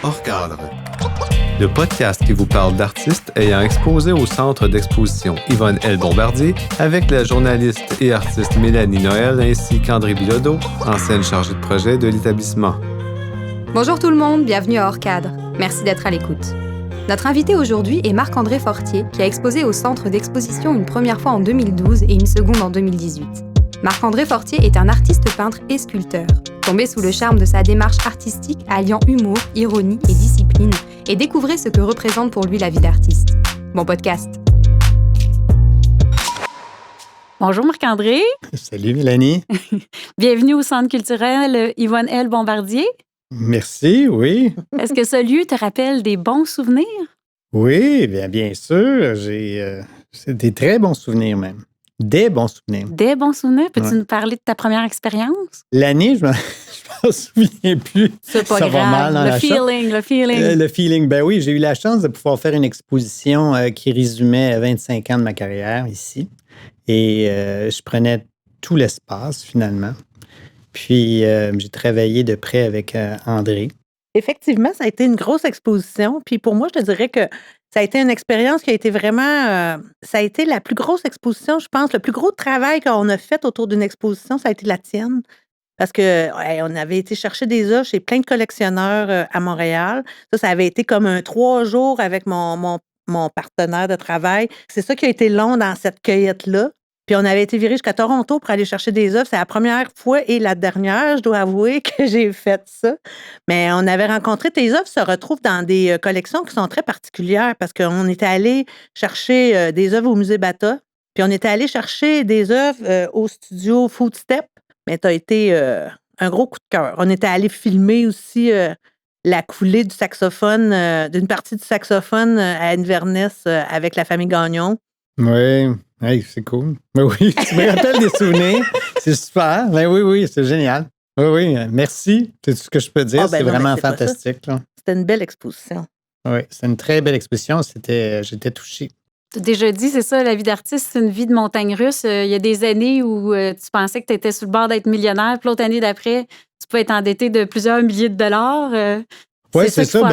Hors cadre. Le podcast qui vous parle d'artistes ayant exposé au Centre d'exposition Yvonne L. Bombardier avec la journaliste et artiste Mélanie Noël ainsi qu'André Bilodeau, ancienne chargée de projet de l'établissement. Bonjour tout le monde, bienvenue à Hors cadre. Merci d'être à l'écoute. Notre invité aujourd'hui est Marc-André Fortier, qui a exposé au Centre d'exposition une première fois en 2012 et une seconde en 2018. Marc-André Fortier est un artiste peintre et sculpteur. Tombez sous le charme de sa démarche artistique alliant humour, ironie et discipline, et découvrez ce que représente pour lui la vie d'artiste. Bon podcast! Bonjour Marc-André. Salut Mélanie. Bienvenue au Centre culturel Yvonne L. Bombardier. Merci, oui. Est-ce que ce lieu te rappelle des bons souvenirs? Oui, bien sûr. C'est des très bons souvenirs même. Des bons souvenirs. Des bons souvenirs? Peux-tu nous parler de ta première expérience? L'année, je m'en souviens plus. C'est pas ça grave. Va mal dans le la feeling. Le feeling, ben oui, j'ai eu la chance de pouvoir faire une exposition qui résumait 25 ans de ma carrière ici. Et je prenais tout l'espace, finalement. Puis, j'ai travaillé de près avec André. Effectivement, ça a été une grosse exposition. Puis pour moi, je te dirais que ça a été une expérience qui a été vraiment... ça a été la plus grosse exposition, je pense. Le plus gros travail qu'on a fait autour d'une exposition, ça a été la tienne. Parce qu'on avait été chercher des œuvres chez plein de collectionneurs à Montréal. Ça avait été comme 3 jours avec mon partenaire de travail. C'est ça qui a été long dans cette cueillette-là. Puis on avait été viré jusqu'à Toronto pour aller chercher des œuvres. C'est la première fois et la dernière, je dois avouer, que j'ai fait ça. Mais on avait rencontré, tes œuvres se retrouvent dans des collections qui sont très particulières parce qu'on était allé chercher des œuvres au musée Bata, puis on était allé chercher des œuvres au studio Footstep. Mais tu as été un gros coup de cœur. On était allé filmer aussi la coulée du saxophone, d'une partie du saxophone à Inverness avec la famille Gagnon. Oui. Hey, c'est cool. Oui, tu me rappelles des souvenirs. C'est super. Ben oui, c'est génial. Oui, merci. C'est tout ce que je peux dire. C'est vraiment fantastique. Là. C'était une belle exposition. Oui, c'est une très belle exposition. J'étais touché. Tu as déjà dit, c'est ça, la vie d'artiste, c'est une vie de montagne russe. Il y a des années où tu pensais que tu étais sur le bord d'être millionnaire, puis l'autre année d'après, tu peux être endetté de plusieurs milliers de dollars. Oui, c'est ça.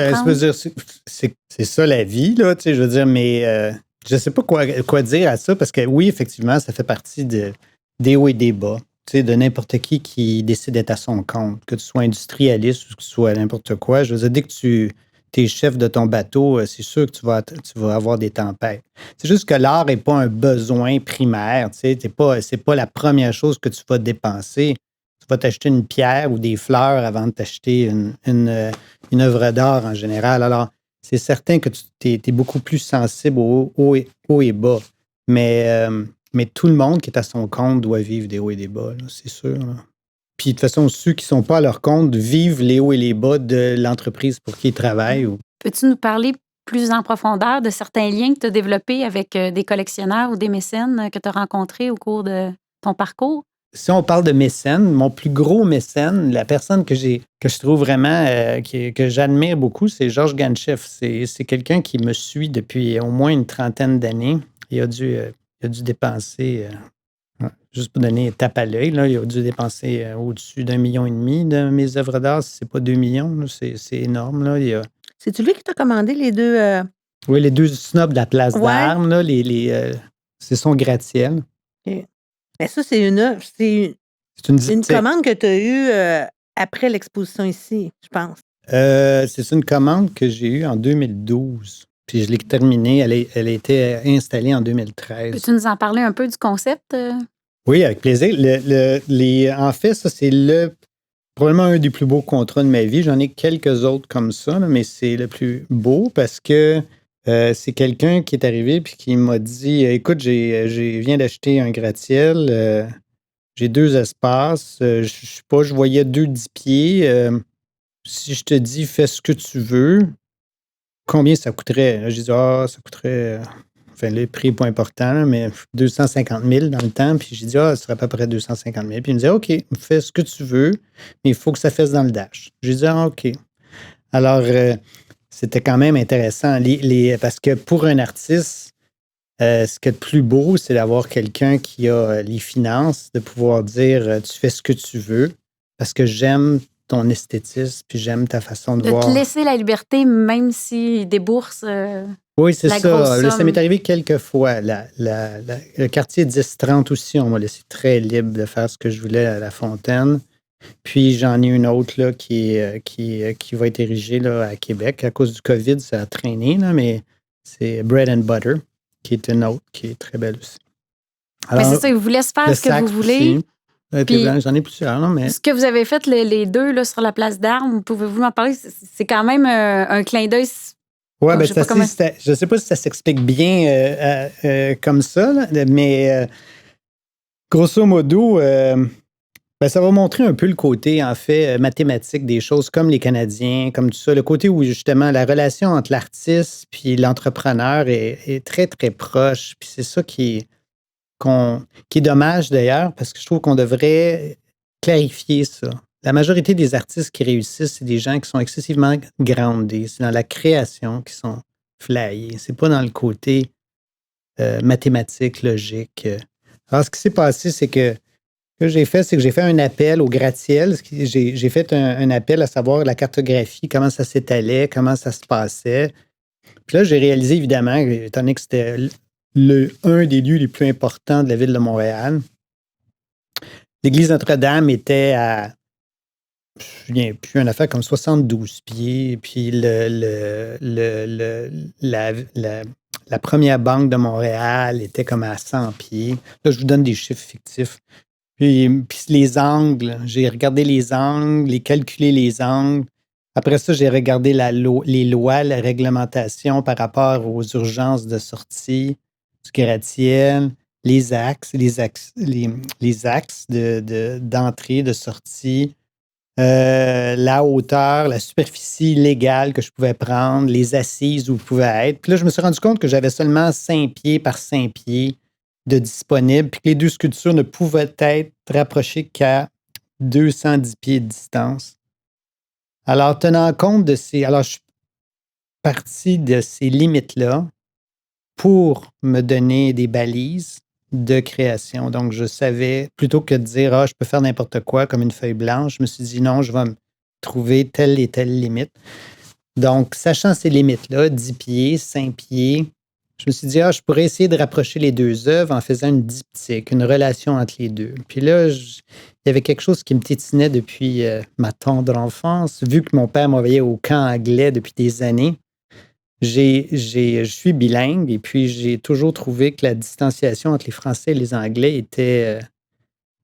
C'est ça la vie, là. Tu sais, je veux dire, mais... je ne sais pas quoi dire à ça, parce que oui, effectivement, ça fait partie des hauts et des bas, tu sais, de n'importe qui décide d'être à son compte, que tu sois industrialiste ou que tu sois n'importe quoi. Je veux dire, dès que tu es chef de ton bateau, c'est sûr que tu vas avoir des tempêtes. C'est juste que l'art n'est pas un besoin primaire, tu sais, c'est pas la première chose que tu vas dépenser. Tu vas t'acheter une pierre ou des fleurs avant de t'acheter une œuvre d'art en général. Alors, c'est certain que tu es beaucoup plus sensible aux hauts et bas. Mais tout le monde qui est à son compte doit vivre des hauts et des bas, là, c'est sûr. Là. Puis de toute façon, ceux qui ne sont pas à leur compte vivent les hauts et les bas de l'entreprise pour qui ils travaillent. Peux-tu nous parler plus en profondeur de certains liens que tu as développés avec des collectionneurs ou des mécènes que tu as rencontrés au cours de ton parcours? Si on parle de mécène, mon plus gros mécène, la personne que je trouve vraiment, que j'admire beaucoup, c'est Georges Gancheff. C'est quelqu'un qui me suit depuis au moins une trentaine d'années. Il a dû dépenser, juste pour donner une tape à l'œil, là, il a dû dépenser au-dessus d'1,5 million de mes œuvres d'art. Si c'est pas 2 millions, là, c'est énorme. Là. C'est-tu lui qui t'a commandé les deux... Oui, les 2 snobs de la place d'Armes, là, c'est son gratte-ciel. Okay. Mais ça, c'est une œuvre. C'est une commande que tu as eue après l'exposition ici, je pense. C'est une commande que j'ai eue en 2012. Puis je l'ai terminée. Elle a été installée en 2013. Peux-tu nous en parler un peu du concept? Oui, avec plaisir. En fait, ça, c'est probablement un des plus beaux contrats de ma vie. J'en ai quelques autres comme ça, mais c'est le plus beau parce que c'est quelqu'un qui est arrivé et qui m'a dit « Écoute, je viens d'acheter un gratte-ciel. J'ai 2 espaces. Je voyais 10 pieds. Si je te dis, fais ce que tu veux, combien ça coûterait? » J'ai dit, ça coûterait, enfin, le prix n'est pas important, là, mais 250 000 dans le temps. Puis j'ai dit, ça serait à peu près 250 000. Puis il me dit, OK, fais ce que tu veux, mais il faut que ça fasse dans le dash. J'ai dit, OK. Alors, c'était quand même intéressant, parce que pour un artiste, ce qui est le plus beau, c'est d'avoir quelqu'un qui a les finances, de pouvoir dire, tu fais ce que tu veux, parce que j'aime ton esthétisme, puis j'aime ta façon de De voir. te laisser la liberté, même s'ils déboursent Oui, c'est la ça. grosse Là, ça somme. m'est arrivé quelques fois. Le quartier 10-30 aussi, on m'a laissé très libre de faire ce que je voulais à La Fontaine. Puis j'en ai une autre là, qui va être érigée là, à Québec. À cause du COVID, ça a traîné, là, mais c'est Bread and Butter, qui est une autre, qui est très belle aussi. Mais Alors, c'est ça, ils vous laissent faire le ce que vous Saxe voulez. aussi. Puis, J'en ai plusieurs, là, mais ce que vous avez fait les deux là, sur la place d'Armes, pouvez-vous m'en parler? C'est quand même un clin d'œil. ouais, Je ben, sais pas comment- je ne sais pas si ça s'explique bien comme ça, là, mais grosso modo, ben, ça va montrer un peu le côté, en fait, mathématique des choses, comme les Canadiens, comme tout ça. Le côté où, justement, la relation entre l'artiste puis l'entrepreneur est très, très proche. Puis c'est ça qui est dommage, d'ailleurs, parce que je trouve qu'on devrait clarifier ça. La majorité des artistes qui réussissent, c'est des gens qui sont excessivement groundés. C'est dans la création qui sont flyés. C'est pas dans le côté mathématique, logique. Alors, ce qui s'est passé, c'est que j'ai fait un appel au gratte-ciel. J'ai fait un appel à savoir la cartographie, comment ça s'étalait, comment ça se passait. Puis là, j'ai réalisé, évidemment, étant donné que c'était un des lieux les plus importants de la ville de Montréal, l'église Notre-Dame était à, je me souviens plus, une affaire comme 72 pieds. Puis la première banque de Montréal était comme à 100 pieds. Là, je vous donne des chiffres fictifs. Puis les angles, j'ai regardé les angles, calculé les angles. Après ça, j'ai regardé les lois, la réglementation par rapport aux urgences de sortie du gratte-ciel, les axes d'entrée, de sortie, la hauteur, la superficie légale que je pouvais prendre, les assises où je pouvais être. Puis là, je me suis rendu compte que j'avais seulement 5 pieds par 5 pieds de disponible, puis que les deux sculptures ne pouvaient être rapprochées qu'à 210 pieds de distance. Alors, tenant compte de alors je suis parti de ces limites-là pour me donner des balises de création. Donc, je savais, plutôt que de dire, je peux faire n'importe quoi comme une feuille blanche, je me suis dit, non, je vais me trouver telle et telle limite. Donc, sachant ces limites-là, 10 pieds, 5 pieds, je me suis dit, je pourrais essayer de rapprocher les deux œuvres en faisant une diptyque, une relation entre les deux. Puis là, il y avait quelque chose qui me tétinait depuis ma tendre enfance. Vu que mon père m'envoyait au camp anglais depuis des années, je suis bilingue et puis j'ai toujours trouvé que la distanciation entre les Français et les Anglais était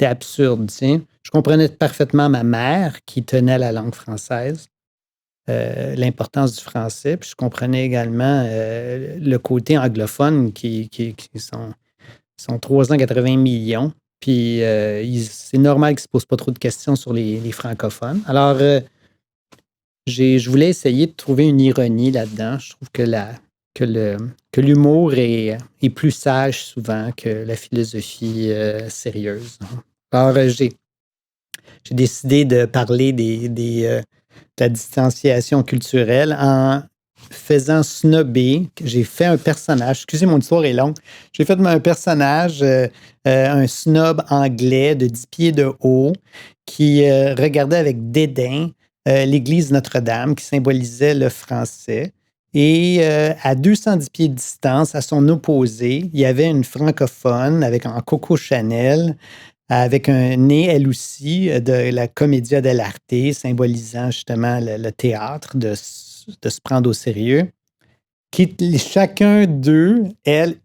absurde. Tu sais. Je comprenais parfaitement ma mère qui tenait la langue française. L'importance du français. Puis je comprenais également le côté anglophone qui sont 380 millions. Puis c'est normal qu'ils ne se posent pas trop de questions sur les francophones. Alors, je voulais essayer de trouver une ironie là-dedans. Je trouve que l'humour est plus sage souvent que la philosophie sérieuse. Alors, j'ai décidé de parler de la distanciation culturelle en faisant snobber. J'ai fait un personnage. Excusez, mon histoire est longue. J'ai fait un personnage, un snob anglais de 10 pieds de haut qui regardait avec dédain l'église Notre-Dame qui symbolisait le français. Et à 210 pieds de distance, à son opposé, il y avait une francophone avec un Coco Chanel, avec un nez, elle aussi, de la Commedia dell'arte, symbolisant justement le théâtre, de se prendre au sérieux. Chacun d'eux, elle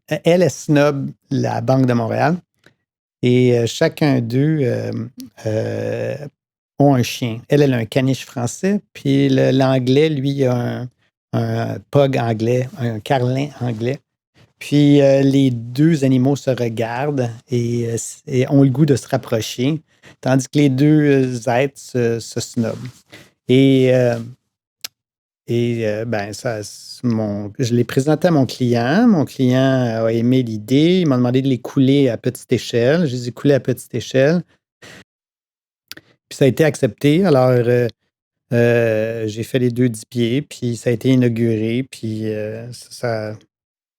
snob la Banque de Montréal, et chacun d'eux ont un chien. Elle a un caniche français, puis l'anglais, lui, a un pug anglais, un carlin anglais. Puis les deux animaux se regardent et ont le goût de se rapprocher, tandis que les deux êtres se snobent. Je l'ai présenté à mon client. Mon client a aimé l'idée. Il m'a demandé de les couler à petite échelle. Je les ai coulés à petite échelle. Puis ça a été accepté. Alors, j'ai fait les 10 pieds, puis ça a été inauguré. Puis ça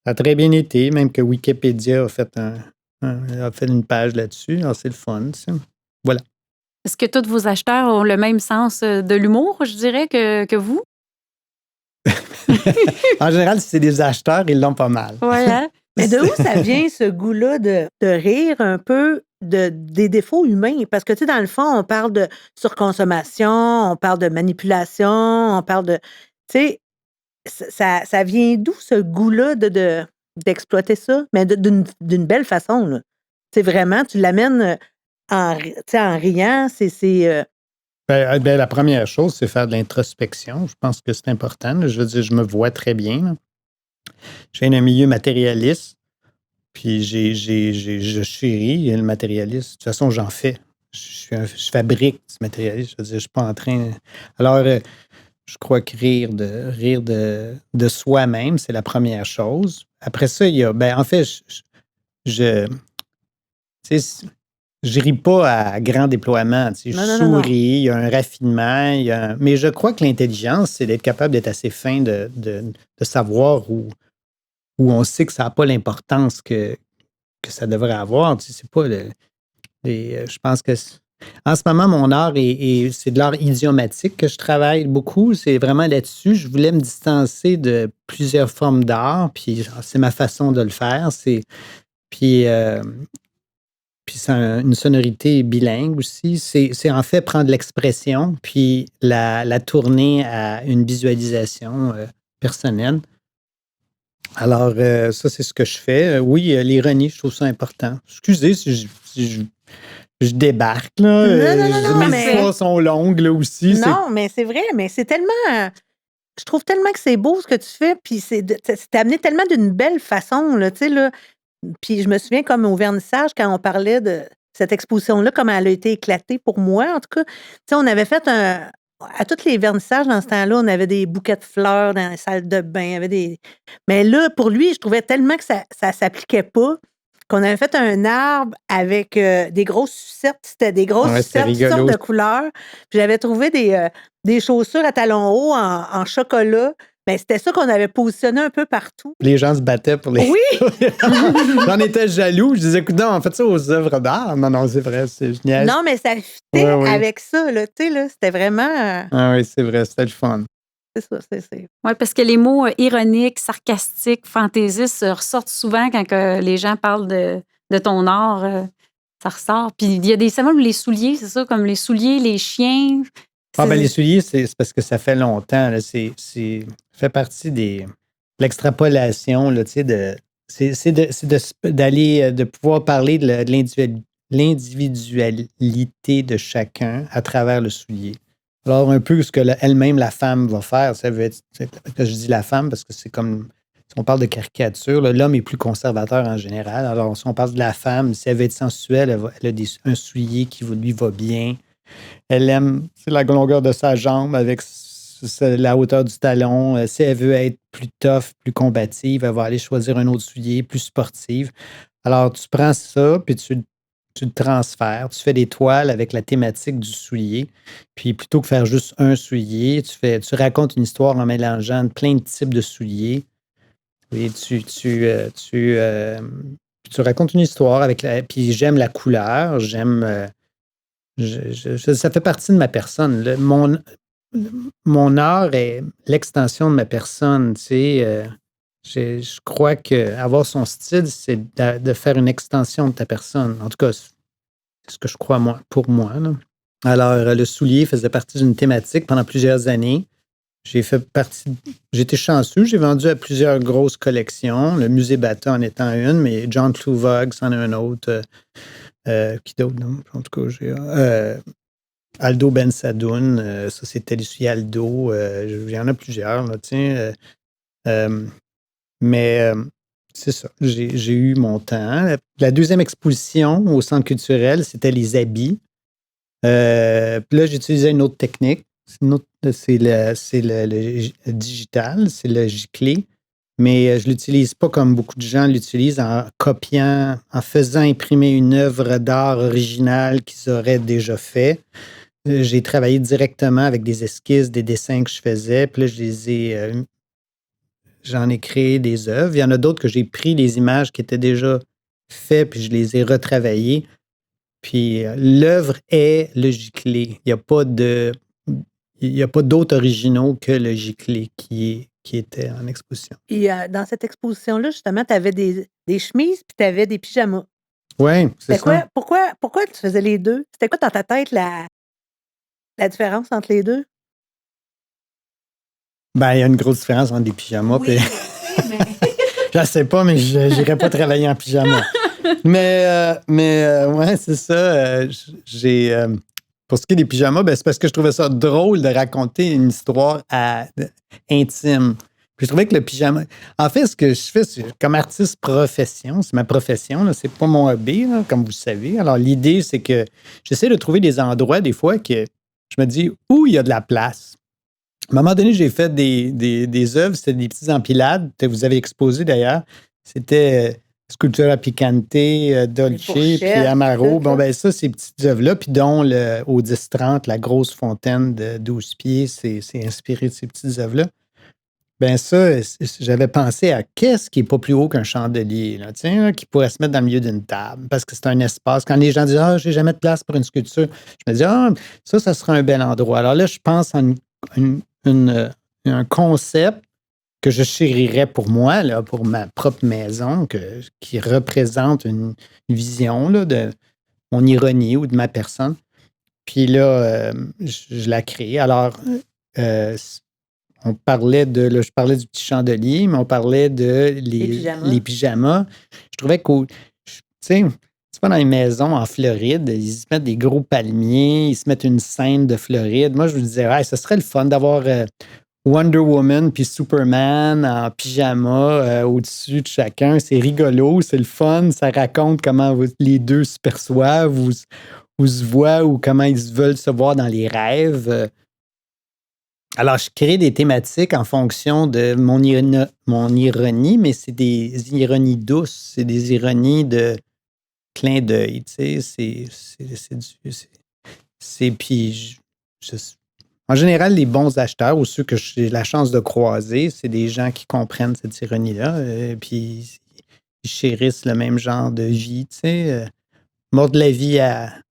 a très bien été, même que Wikipédia a fait une page là-dessus. Alors, c'est le fun, ça. Voilà. Est-ce que tous vos acheteurs ont le même sens de l'humour, je dirais, que vous? En général, si c'est des acheteurs, ils l'ont pas mal. Ouais, hein? Mais de où ça vient, ce goût-là de rire un peu des défauts humains? Parce que, tu sais, dans le fond, on parle de surconsommation, on parle de manipulation, on parle de... Tu sais, ça vient d'où, ce goût-là d'exploiter ça? Mais d'une belle façon, là. Tu sais, vraiment, tu l'amènes en riant, Ben, la première chose, c'est faire de l'introspection. Je pense que c'est important. Là. Je veux dire, je me vois très bien. Là. Je viens d'un milieu matérialiste, puis je chéris le matérialisme. De toute façon, j'en fais. Je fabrique du matérialisme. Je veux dire, je ne suis pas en train... Alors, je crois que rire de soi-même, c'est la première chose. Après ça, il y a... Ben, en fait, tu sais, je ris pas à grand déploiement. Tu sais, je souris, il y a un raffinement. Mais je crois que l'intelligence, c'est d'être capable d'être assez fin de savoir où on sait que ça n'a pas l'importance que ça devrait avoir. Tu sais, c'est pas je pense que en ce moment, mon art, c'est de l'art idiomatique que je travaille beaucoup. C'est vraiment là-dessus. Je voulais me distancer de plusieurs formes d'art, puis c'est ma façon de le faire. Puis c'est une sonorité bilingue aussi. C'est en fait prendre l'expression, puis la tourner à une visualisation personnelle. Alors, ça, c'est ce que je fais. Oui, l'ironie, je trouve ça important. Excusez si je débarque, là. Non, mes histoires sont longues, là, aussi. Non, mais c'est vrai, mais c'est tellement... Je trouve tellement que c'est beau ce que tu fais, puis c'est amené tellement d'une belle façon, là, tu sais, là. Puis je me souviens, comme au vernissage, quand on parlait de cette exposition-là, comment elle a été éclatée pour moi, en tout cas. Tu sais, on avait fait à tous les vernissages dans ce temps-là, on avait des bouquets de fleurs dans les salles de bain, il y avait mais là, pour lui, je trouvais tellement que ça s'appliquait pas, qu'on avait fait un arbre avec des grosses sucettes. C'était des grosses sucettes, toutes sortes de couleurs. Puis j'avais trouvé des chaussures à talons hauts en chocolat. Ben, c'était ça qu'on avait positionné un peu partout. Les gens se battaient pour les... Oui! J'en étais jaloux. Je disais, écoute, non, on fait ça aux œuvres d'art. Non, c'est vrai, c'est génial. Non, mais ça fitait avec ça, là. Tu sais, là, c'était vraiment... Ah oui, c'est vrai, c'était le fun. C'est ça, Oui, parce que les mots ironiques, sarcastiques, fantaisistes ressortent souvent quand les gens parlent de ton art. Ça ressort. Puis il y a des symboles, les souliers, c'est ça, comme les souliers, les chiens. Les souliers, c'est parce que ça fait longtemps. Là, fait partie de l'extrapolation, là, tu sais, de pouvoir parler de l'individualité de chacun à travers le soulier. Alors, un peu ce que elle-même, la femme, va faire, ça veut être, je dis la femme parce que c'est comme, si on parle de caricature, là, l'homme est plus conservateur en général. Alors, si on parle de la femme, si elle veut être sensuelle, elle a un soulier qui lui va bien. Elle aime la longueur de sa jambe avec la hauteur du talon. Si elle veut être plus tough, plus combative, elle va aller choisir un autre soulier, plus sportive. Alors, tu prends ça, puis tu le transfères. Tu fais des toiles avec la thématique du soulier. Puis, plutôt que faire juste un soulier, tu racontes une histoire en mélangeant plein de types de souliers. Et tu racontes une histoire avec puis j'aime la couleur, j'aime... ça fait partie de ma personne. Mon art est l'extension de ma personne. Tu sais, je crois qu'avoir son style, c'est de faire une extension de ta personne. En tout cas, c'est ce que je crois pour moi. Là. Alors, le soulier faisait partie d'une thématique pendant plusieurs années. J'étais chanceux, j'ai vendu à plusieurs grosses collections. Le Musée Bata en étant une, mais John Kluvog c'en est un autre. Qui d'autre, non? En tout cas, j'ai Aldo Ben Sadoun, ça c'était l'essuyé Aldo. Il y en a plusieurs, là, mais c'est ça, j'ai eu mon temps. La deuxième exposition au Centre culturel, c'était les habits. Puis là, j'utilisais une autre technique. C'est le digital, c'est le giclé. Mais je ne l'utilise pas comme beaucoup de gens l'utilisent en copiant, en faisant imprimer une œuvre d'art originale qu'ils auraient déjà fait. J'ai travaillé directement avec des esquisses, des dessins que je faisais. Puis là, j'en ai créé des œuvres. Il y en a d'autres que j'ai pris les images qui étaient déjà faites, puis je les ai retravaillées Puis l'œuvre est le giclée. Il n'y a pas d'autres originaux que le giclée qui était en exposition. Et dans cette exposition-là, justement, tu avais des chemises puis tu avais des pyjamas. Oui, c'est ça. Pourquoi tu faisais les deux? C'était quoi dans ta tête la différence entre les deux? Ben, il y a une grosse différence entre des pyjamas. Oui, mais... Je sais pas, mais je n'irais pas travailler en pyjama. mais ouais, c'est ça. Pour ce qui est des pyjamas, ben, c'est parce que je trouvais ça drôle de raconter une histoire intime. Puis je trouvais que le pyjama... En fait, ce que je fais, c'est comme artiste profession, c'est ma profession, là, c'est pas mon hobby, là, comme vous le savez. Alors, l'idée, c'est que j'essaie de trouver des endroits, des fois, que je me dis où il y a de la place. À un moment donné, j'ai fait des œuvres, c'était des petites empilades, que vous avez exposé d'ailleurs. C'était Sculptura Picante, Dolce, puis Amaro. Bon, ben ça, ces petites œuvres-là, puis dont au 10-30, la grosse fontaine de 12 pieds, c'est inspiré de ces petites œuvres-là. Ben ça, j'avais pensé à qu'est-ce qui n'est pas plus haut qu'un chandelier, là, qui pourrait se mettre dans le milieu d'une table, parce que c'est un espace. Quand les gens disent « Ah, j'ai jamais de place pour une sculpture », je me dis « Ah, ça serait un bel endroit ». Alors là, je pense à un concept que je chérirais pour moi, là, pour ma propre maison, qui représente une vision là, de mon ironie ou de ma personne. Puis là, je la crée. Alors, on parlait je parlais du petit chandelier, mais on parlait de les pyjamas. Je trouvais que, tu sais, c'est pas dans les maisons en Floride, ils se mettent des gros palmiers, ils se mettent une scène de Floride. Moi, je me disais, ouais, ce serait le fun d'avoir Wonder Woman puis Superman en pyjama au-dessus de chacun. C'est rigolo, c'est le fun, ça raconte comment les deux se perçoivent ou se voient ou comment ils veulent se voir dans les rêves. Alors, je crée des thématiques en fonction de mon ironie, mais c'est des ironies douces, c'est des ironies de clin d'œil, tu sais, en général, les bons acheteurs ou ceux que j'ai la chance de croiser, c'est des gens qui comprennent cette ironie-là, puis ils chérissent le même genre de vie, tu sais, mordre la vie à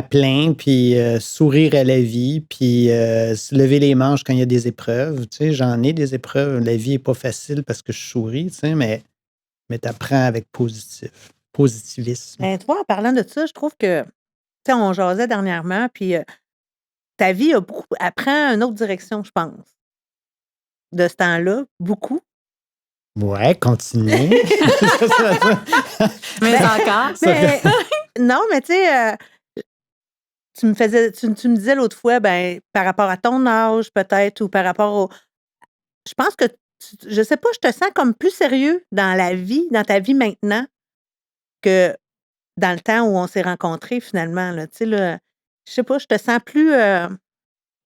plein, puis sourire à la vie, puis se lever les manches quand il y a des épreuves. Tu sais, j'en ai des épreuves. La vie n'est pas facile parce que je souris, tu sais, mais tu apprends avec positivisme. Ben, tu vois, en parlant de ça, je trouve que, tu sais, on jasait dernièrement, puis ta vie elle prend une autre direction, je pense. De ce temps-là, beaucoup. Ouais, continue. Mais encore. Non, mais tu sais, tu me disais l'autre fois, ben, par rapport à ton âge, peut-être, ou par rapport au. Je pense que, je sais pas, je te sens comme plus sérieux dans ta vie maintenant, que dans le temps où on s'est rencontrés, finalement, là. Tu sais, là, je sais pas, je te sens plus.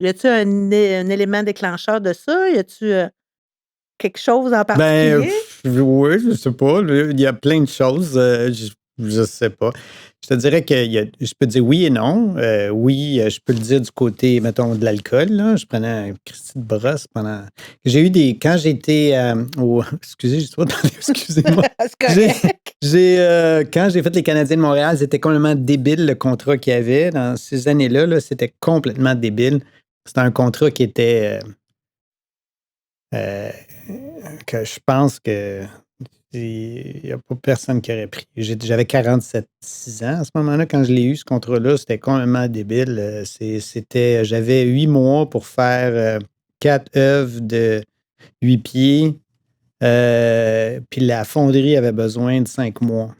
Y a-tu un élément déclencheur de ça? Y a-tu quelque chose en particulier? Ben, oui, je sais pas. Il y a plein de choses. Je sais pas. Je te dirais que je peux dire oui et non. Oui, je peux le dire du côté, mettons, de l'alcool. Là. Je prenais un Christy de brosse pendant. J'ai eu des. Quand j'étais excusez, excusez-moi. Quand j'ai fait les Canadiens de Montréal, c'était complètement débile le contrat qu'il y avait. Dans ces années-là, là, c'était complètement débile. C'était un contrat qui était. Que je pense que il n'y a pas personne qui aurait pris. J'avais 47-6 ans à ce moment-là. Quand je l'ai eu, ce contrat-là, c'était complètement débile. J'avais 8 mois pour faire 4 œuvres de 8 pieds. Puis la fonderie avait besoin de 5 mois.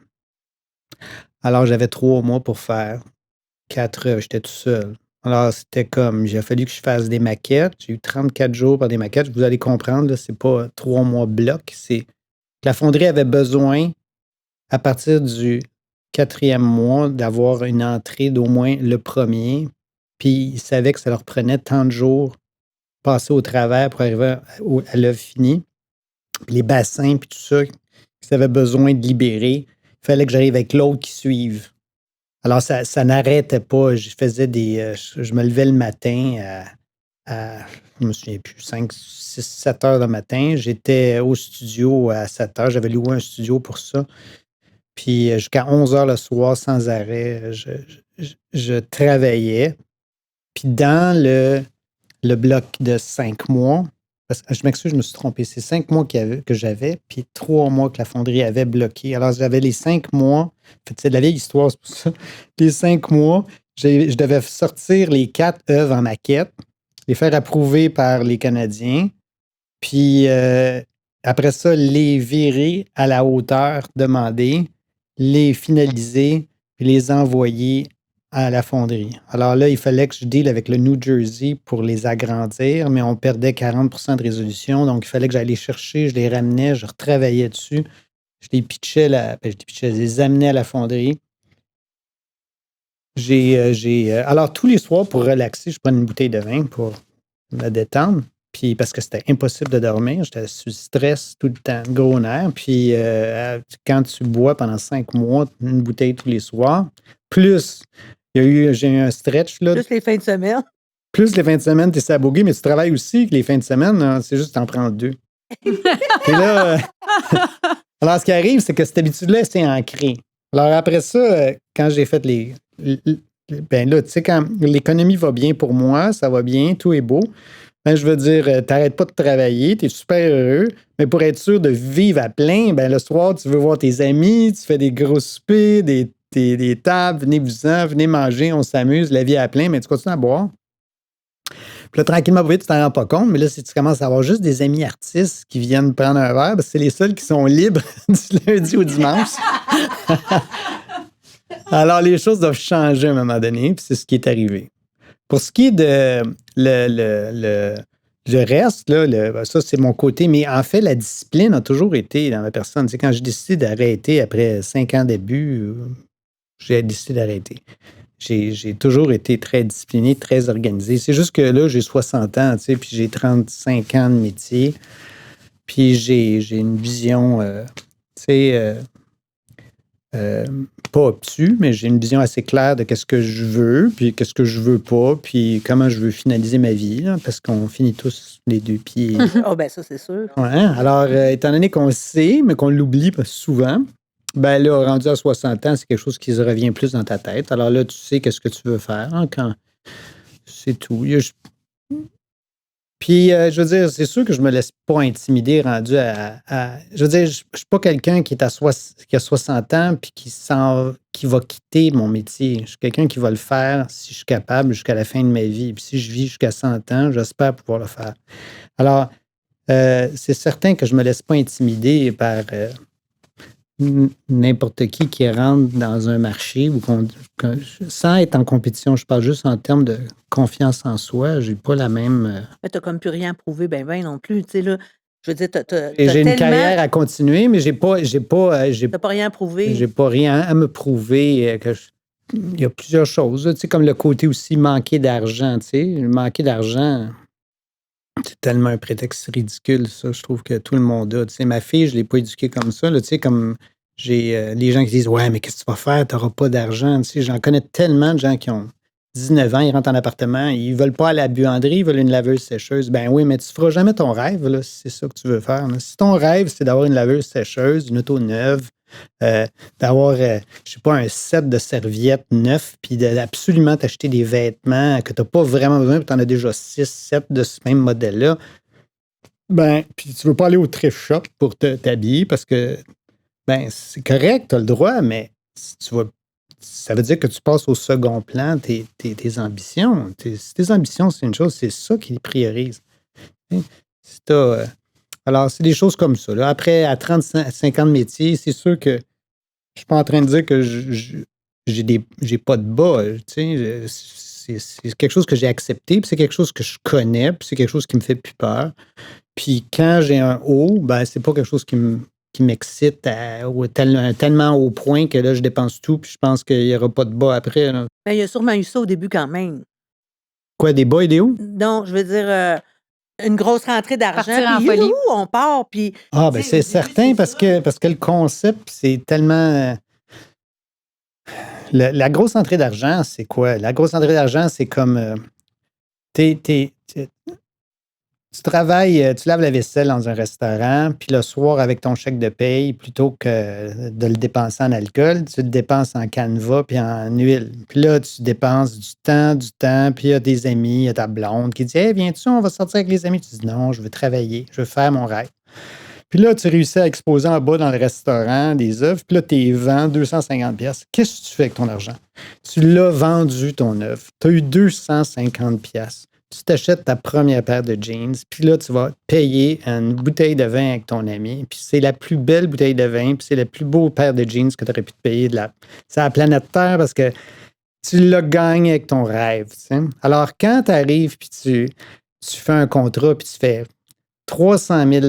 Alors, j'avais 3 mois pour faire 4 œuvres. J'étais tout seul. Alors, c'était comme, il a fallu que je fasse des maquettes. J'ai eu 34 jours pour des maquettes. Vous allez comprendre, c'est pas 3 mois bloc. C'est que la fonderie avait besoin, à partir du 4e mois, d'avoir une entrée d'au moins le premier. Puis, ils savaient que ça leur prenait tant de jours passés au travers pour arriver à l'œuvre finie. Puis les bassins, puis tout ça, qu'ils avaient besoin de libérer, il fallait que j'arrive avec l'autre qui suive. Alors, ça n'arrêtait pas. Je faisais je me levais le matin à je me souviens plus, 5, 6, 7 heures le matin. J'étais au studio à 7 heures. J'avais loué un studio pour ça. Puis jusqu'à 11 heures le soir, sans arrêt, je travaillais. Puis dans le bloc de 5 mois, parce que je m'excuse, je me suis trompé, c'est 5 mois que j'avais, puis 3 mois que la fonderie avait bloqué. Alors, j'avais les 5 mois. En fait, c'est de la vieille histoire, c'est pour ça. Les 5 mois, je devais sortir les 4 œuvres en maquette, les faire approuver par les Canadiens, puis après ça, les virer à la hauteur demandée, les finaliser, puis les envoyer à la fonderie. Alors là, il fallait que je deal avec le New Jersey pour les agrandir, mais on perdait 40% de résolution, donc il fallait que j'aille les chercher, je les ramenais, je retravaillais dessus, je les pitchais, je les amenais à la fonderie. Alors, tous les soirs, pour relaxer, je prenais une bouteille de vin pour me détendre. Puis parce que c'était impossible de dormir, j'étais sous stress tout le temps, gros nerf. Puis quand tu bois pendant 5 mois, une bouteille tous les soirs, plus j'ai eu un stretch. Là, plus les fins de semaine. Plus les fins de semaine, t'es sabogué, mais tu travailles aussi les fins de semaine, hein, c'est juste que t'en prends 2. Et là, alors ce qui arrive, c'est que cette habitude-là, c'est ancré. Alors après ça, quand j'ai fait ben là, tu sais, quand l'économie va bien pour moi, ça va bien, tout est beau. Ben, je veux dire, t'arrêtes pas de travailler, t'es super heureux, mais pour être sûr de vivre à plein, ben le soir, tu veux voir tes amis, tu fais des gros soupers, des tables, venez-vous-en, venez manger, on s'amuse, la vie est à plein, mais tu continues à boire. Puis là, tranquillement, tu t'en rends pas compte, mais là, si tu commences à avoir juste des amis artistes qui viennent prendre un verre, ben, c'est les seuls qui sont libres du lundi au dimanche. Alors, les choses doivent changer à un moment donné, puis c'est ce qui est arrivé. Pour ce qui est de le reste, là, ça, c'est mon côté. Mais en fait, la discipline a toujours été dans ma personne. Tu sais, quand j'ai décidé d'arrêter après 5 ans d'abus, j'ai décidé d'arrêter. J'ai toujours été très discipliné, très organisé. C'est juste que là, j'ai 60 ans, tu sais, puis j'ai 35 ans de métier. Puis j'ai une vision, tu sais, pas obtus, mais j'ai une vision assez claire de qu'est-ce que je veux, puis qu'est-ce que je veux pas, puis comment je veux finaliser ma vie, là, parce qu'on finit tous les 2 pieds. Oh, ben ça, c'est sûr. Ouais, alors, étant donné qu'on le sait, mais qu'on l'oublie souvent, ben là, rendu à 60 ans, c'est quelque chose qui se revient plus dans ta tête. Alors là, tu sais qu'est-ce que tu veux faire, hein, quand c'est tout. Puis, je veux dire, c'est sûr que je me laisse pas intimider rendu je veux dire, je suis pas quelqu'un qui a 60 ans puis qui va quitter mon métier. Je suis quelqu'un qui va le faire si je suis capable jusqu'à la fin de ma vie. Puis si je vis jusqu'à 100 ans, j'espère pouvoir le faire. Alors, c'est certain que je me laisse pas intimider par n'importe qui rentre dans un marché ou sans être en compétition. Je parle juste en termes de confiance en soi. J'ai pas la même. Mais t'as comme plus rien à prouver, ben non plus. Tu sais, là, je veux dire, j'ai une carrière à continuer, mais j'ai pas t'as pas rien à prouver. J'ai pas rien à me prouver. Il y a plusieurs choses. Tu sais, comme le côté aussi manquer d'argent. Tu sais, manquer d'argent. C'est tellement un prétexte ridicule, ça. Je trouve que tout le monde a. Tu sais, ma fille, je ne l'ai pas éduquée comme ça. Là, tu sais, comme j'ai les gens qui disent ouais, mais qu'est-ce que tu vas faire? Tu n'auras pas d'argent. Tu sais, j'en connais tellement de gens qui ont 19 ans, ils rentrent en appartement, ils ne veulent pas aller à la buanderie, ils veulent une laveuse sécheuse. Ben oui, mais tu ne feras jamais ton rêve, là, si c'est ça que tu veux faire. Là. Si ton rêve, c'est d'avoir une laveuse sécheuse, une auto neuve, d'avoir, je sais pas, un set de serviettes neuf, puis d'absolument t'acheter des vêtements que tu n'as pas vraiment besoin, puis tu en as déjà 6, 7 de ce même modèle-là. Ben, puis tu veux pas aller au thrift shop pour t'habiller parce que, ben, c'est correct, tu as le droit, mais si tu vas, ça veut dire que tu passes au second plan tes ambitions. Tes ambitions, c'est une chose, c'est ça qui les priorise. Si t'as. Alors, c'est des choses comme ça. Là. Après, à 35 ans de métier, c'est sûr que je ne suis pas en train de dire que j'ai pas de bas. C'est quelque chose que j'ai accepté, puis c'est quelque chose que je connais, puis c'est quelque chose qui me fait plus peur. Puis quand j'ai un haut, ben c'est pas quelque chose qui m'excite tellement au point que là, je dépense tout, puis je pense qu'il n'y aura pas de bas après. Là. Ben, il y a sûrement eu ça au début quand même. Quoi, des bas et des hauts? Non, je veux dire... une grosse rentrée d'argent. Partir en puis, folie. On part. Puis, ben c'est certain parce que le concept, c'est tellement. La grosse entrée d'argent, c'est quoi? La grosse entrée d'argent, c'est comme. tu travailles, tu laves la vaisselle dans un restaurant, puis le soir, avec ton chèque de paye, plutôt que de le dépenser en alcool, tu le dépenses en canevas puis en huile. Puis là, tu dépenses du temps, puis il y a des amis, il y a ta blonde qui dit « Hey, viens-tu, on va sortir avec les amis? » Tu dis « Non, je veux travailler, je veux faire mon rêve. » Puis là, tu réussis à exposer en bas dans le restaurant des œuvres, puis là, tu les vends 250 pièces. Qu'est-ce que tu fais avec ton argent? Tu l'as vendu, ton œuvre. Tu as eu 250 pièces. Tu t'achètes ta première paire de jeans, puis là, tu vas payer une bouteille de vin avec ton ami, puis c'est la plus belle bouteille de vin, puis c'est la plus beau paire de jeans que tu aurais pu te payer c'est la planète Terre parce que tu l'as gagné avec ton rêve. T'sais. Alors, quand tu arrives, puis tu fais un contrat, puis tu fais 300 000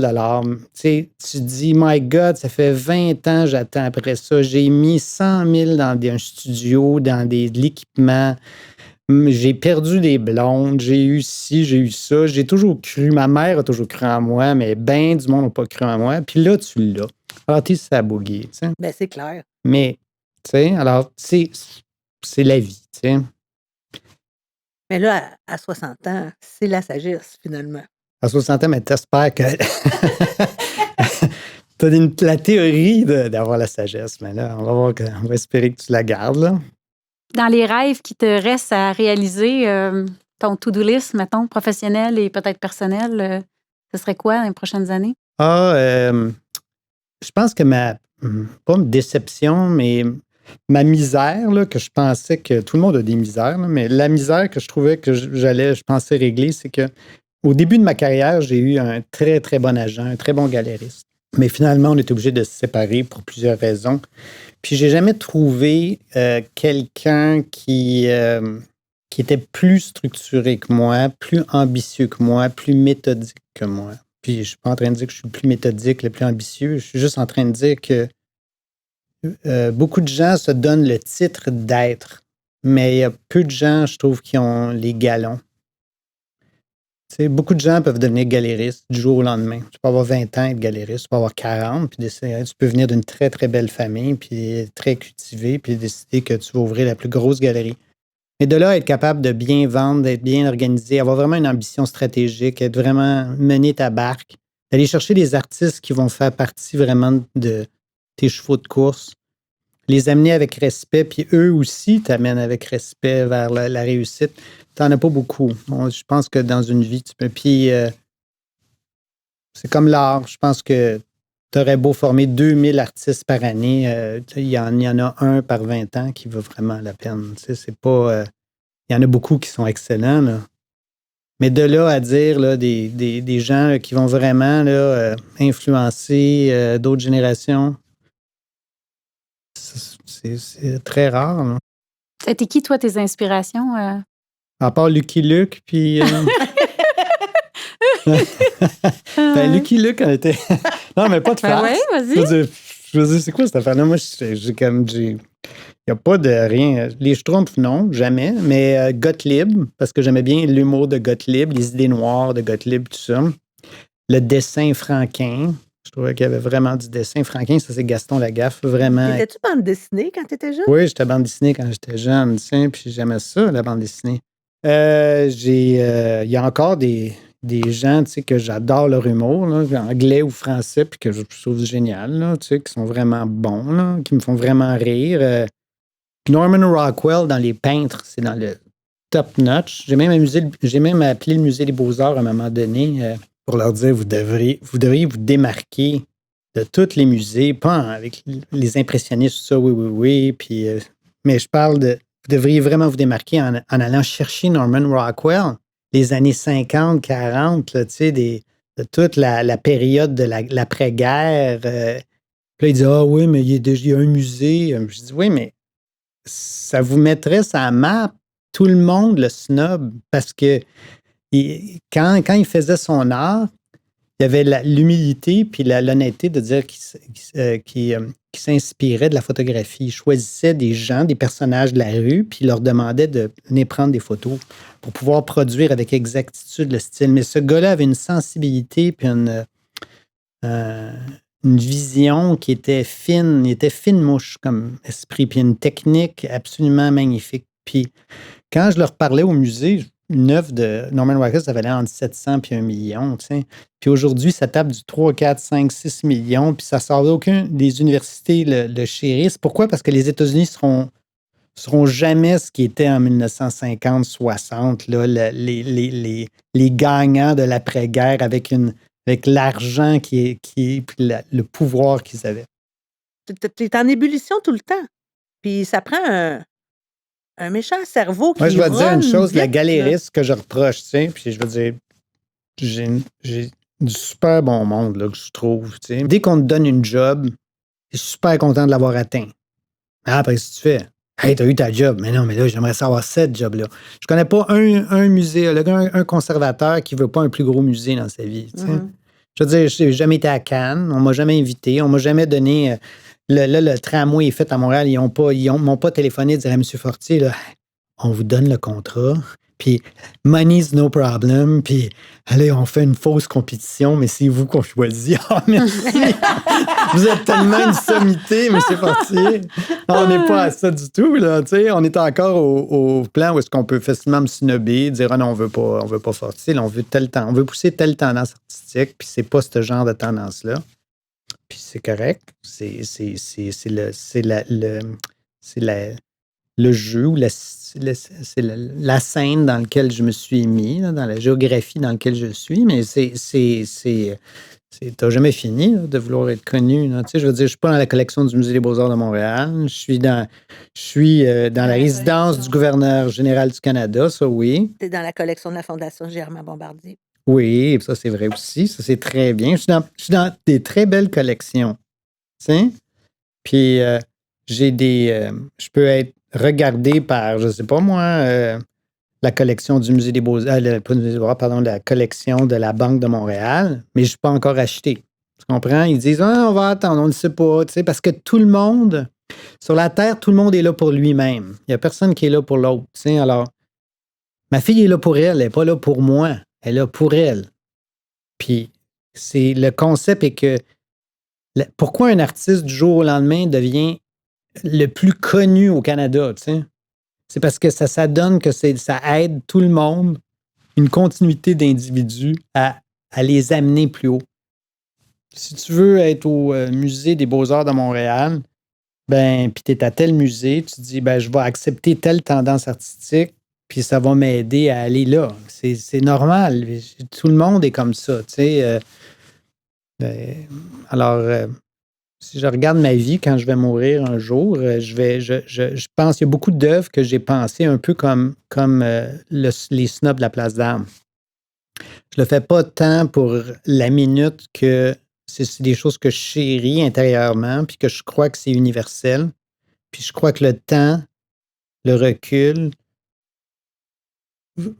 tu te dis, my God, ça fait 20 ans que j'attends après ça. J'ai mis 100 000 dans un studio, dans de l'équipement. J'ai perdu des blondes, j'ai eu ci, j'ai eu ça. J'ai toujours cru, ma mère a toujours cru en moi, mais ben du monde n'a pas cru en moi. Puis là, tu l'as. Alors, t'es sabogué, tu sais. Ben, c'est clair. Mais, tu sais, alors, c'est la vie, tu sais. Mais là, à 60 ans, c'est la sagesse, finalement. À 60 ans, mais t'espères que t'as la théorie d'avoir la sagesse. Mais là, on va espérer que tu la gardes, là. Dans les rêves qui te restent à réaliser, ton to-do list, mettons, professionnel et peut-être personnel, ce serait quoi dans les prochaines années? Je pense que pas une déception, mais ma misère, là, que je pensais que tout le monde a des misères, là, mais la misère que je trouvais que je pensais régler, c'est que au début de ma carrière, j'ai eu un très, très bon agent, un très bon galériste. Mais finalement, on est obligé de se séparer pour plusieurs raisons. Puis, j'ai jamais trouvé quelqu'un qui était plus structuré que moi, plus ambitieux que moi, plus méthodique que moi. Puis, je suis pas en train de dire que je suis le plus méthodique, le plus ambitieux. Je suis juste en train de dire que beaucoup de gens se donnent le titre d'être, mais il y a peu de gens, je trouve, qui ont les galons. Tu sais, beaucoup de gens peuvent devenir galéristes du jour au lendemain. Tu peux avoir 20 ans et être galériste, tu peux avoir 40, puis tu peux venir d'une très, très belle famille, puis très cultivée, puis décider que tu vas ouvrir la plus grosse galerie. Mais de là, à être capable de bien vendre, d'être bien organisé, avoir vraiment une ambition stratégique, être vraiment mener ta barque, d'aller chercher des artistes qui vont faire partie vraiment de tes chevaux de course, les amener avec respect, puis eux aussi t'amènent avec respect vers la réussite. T'en as pas beaucoup. Bon, je pense que dans une vie, tu peux. Puis, c'est comme l'art. Je pense que tu aurais beau former 2000 artistes par année. Il y en a un par 20 ans qui vaut vraiment la peine. Tu sais, c'est pas. Il y en a beaucoup qui sont excellents, là. Mais de là à dire là, des gens là, qui vont vraiment là, influencer d'autres générations, c'est très rare. Là. C'était qui, toi, tes inspirations? À part Lucky Luke, puis... ben, Lucky Luke, elle était... non, mais pas de farce. Oui, vas-y. Je veux dire, c'est quoi cette affaire-là? Moi, il n'y a pas de rien. Les Schtroumpfs, non, jamais. Mais Gottlieb, parce que j'aimais bien l'humour de Gottlieb, les idées noires de Gottlieb, tout ça. Le dessin franquin. Je trouvais qu'il y avait vraiment du dessin. Franquin, ça, c'est Gaston Lagaffe, vraiment. Étais-tu bande dessinée quand tu étais jeune? Oui, j'étais bande dessinée quand j'étais jeune, puis j'aimais ça, la bande dessinée. Il y a encore des gens, tu sais, que j'adore leur humour, là, anglais ou français, puis que je trouve génial, là, tu sais, qui sont vraiment bons, là, qui me font vraiment rire. Norman Rockwell, dans Les Peintres, c'est dans le top notch. J'ai même appelé le Musée des Beaux-Arts à un moment donné pour leur dire, vous devriez vous démarquer de tous les musées, pas avec les impressionnistes, tout ça, oui, puis, mais je parle de, vous devriez vraiment vous démarquer en allant chercher Norman Rockwell, les années 50, 40, là, tu sais, de toute la période de l'après-guerre. Puis là, il dit, ah oui, mais il y a un musée. Je dis, oui, mais ça vous mettrait sur la map, tout le monde le snob, parce que quand il faisait son art, il y avait l'humilité puis l'honnêteté de dire qu'il s'inspirait de la photographie. Il choisissait des gens, des personnages de la rue, puis il leur demandait de venir prendre des photos pour pouvoir produire avec exactitude le style. Mais ce gars-là avait une sensibilité puis une vision qui était fine. Il était fine mouche comme esprit, puis une technique absolument magnifique. Puis quand je leur parlais au musée, une œuvre de Norman Rockwell, ça valait entre 700 et 1 million. T'sais. Puis aujourd'hui, ça tape du 3, 4, 5, 6 millions, puis ça sort d'aucune des universités le chérissent. Pourquoi? Parce que les États-Unis seront jamais ce qui était en 1950-60, là, les gagnants de l'après-guerre avec l'argent puis le pouvoir qu'ils avaient. Tu es en ébullition tout le temps. Puis ça prend un méchant cerveau qui moi, je vais te dire une chose, vite, la galériste que je reproche, tu sais, puis je veux dire, j'ai du super bon monde, là, que je trouve, tu sais. Dès qu'on te donne une job, t'es super content de l'avoir atteint. Ah, après, qu'est-ce que tu fais? Hey, t'as eu ta job. Mais non, mais là, j'aimerais savoir cette job-là. Je connais pas un muséologue, un conservateur qui veut pas un plus gros musée dans sa vie, tu sais. Je veux dire, j'ai jamais été à Cannes, on m'a jamais invité, on m'a jamais donné... le tramway est fait à Montréal, ils m'ont pas téléphoné et dit à M. Fortier, là, on vous donne le contrat, puis money's no problem, puis allez, on fait une fausse compétition, mais c'est vous qu'on choisit. Ah, merci! Vous êtes tellement une sommité, M. Fortier. On n'est pas à ça du tout, là, tu sais. On est encore au plan où est-ce qu'on peut facilement me snobber, dire, ah non, on veut pas Fortier, là, on veut pousser telle tendance artistique, puis c'est pas ce genre de tendance-là. Puis c'est correct. C'est le jeu ou c'est la scène dans laquelle je me suis mis, là, dans la géographie dans laquelle je suis, mais t'as jamais fini là, de vouloir être connu. Là. Tu sais, je veux dire, je suis pas dans la collection du Musée des Beaux-Arts de Montréal. Je suis dans la résidence du gouverneur général du Canada, ça oui. Tu es dans la collection de la Fondation Germain Bombardier. Oui, ça c'est vrai aussi. Ça c'est très bien. Je suis dans des très belles collections. Tu sais? Puis je peux être regardé par, je sais pas moi, la collection du Musée des Beaux-Arts, pas du Musée des Beaux-Arts, pardon, la collection de la Banque de Montréal, mais je ne suis pas encore acheté. Tu comprends? Ils disent, on va attendre, on ne sait pas, tu sais, parce que tout le monde, sur la Terre, tout le monde est là pour lui-même. Il n'y a personne qui est là pour l'autre. Tu sais, alors, ma fille est là pour elle n'est pas là pour moi. Elle est là pour elle. Puis, le concept est que pourquoi un artiste du jour au lendemain devient le plus connu au Canada, tu sais? C'est parce que ça donne que ça aide tout le monde, une continuité d'individus à les amener plus haut. Si tu veux être au Musée des Beaux-Arts de Montréal, puis tu es à tel musée, tu te dis, je vais accepter telle tendance artistique, puis ça va m'aider à aller là. C'est normal. Tout le monde est comme ça, tu sais. Si je regarde ma vie quand je vais mourir un jour, je pense qu'il y a beaucoup d'œuvres que j'ai pensées un peu comme les snobs de la Place d'Armes. Je le fais pas tant pour la minute que c'est des choses que je chéris intérieurement puis que je crois que c'est universel. Puis je crois que le temps, le recul